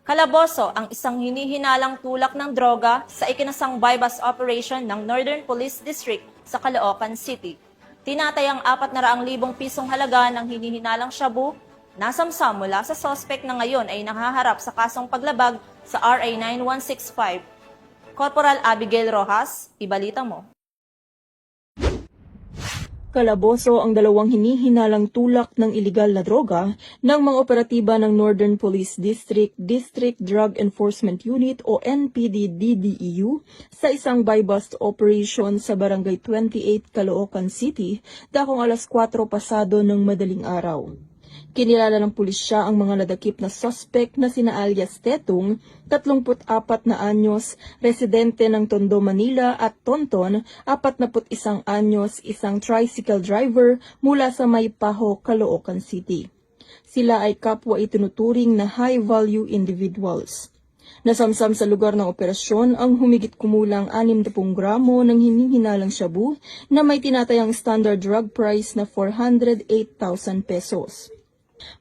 Kalaboso ang isang hinihinalang tulak ng droga sa ikinasang bypass operation ng Northern Police District sa Caloocan City. Tinatayang 400,000 pisong halaga ng hinihinalang shabu nasamsam mula sa sospek na ngayon ay nahaharap sa kasong paglabag sa RA 9165. Corporal Abigail Rojas, ibalita mo. Kalaboso ang dalawang hinihinalang tulak ng iligal na droga ng mga operatiba ng Northern Police District District Drug Enforcement Unit o NPD-DDEU sa isang buy-bust operation sa Barangay 28, Caloocan City, dakong alas 4 pasado ng madaling araw. Kinilala ng pulisya ang mga nadakip na suspect na sina alias Tetong, 34 na anyos, residente ng Tondo, Manila at Tonton, 41 anyos, isang tricycle driver mula sa Maypaho, Caloocan City. Sila ay kapwa itinuturing na high-value individuals. Nasamsam sa lugar ng operasyon ang humigit kumulang 60 gramo ng hinihinalang shabu na may tinatayang standard drug price na 408,000 pesos.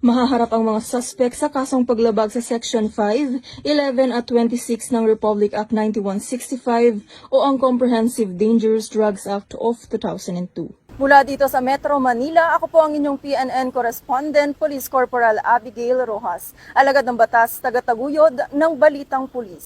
Mahaharap ang mga suspect sa kasong paglabag sa Section 5, 11 at 26 ng Republic Act 9165 o ang Comprehensive Dangerous Drugs Act of 2002. Mula dito sa Metro Manila, ako po ang inyong PNN correspondent, Police Corporal Abigail Rojas, alagad ng batas, tagataguyod ng Balitang Pulis.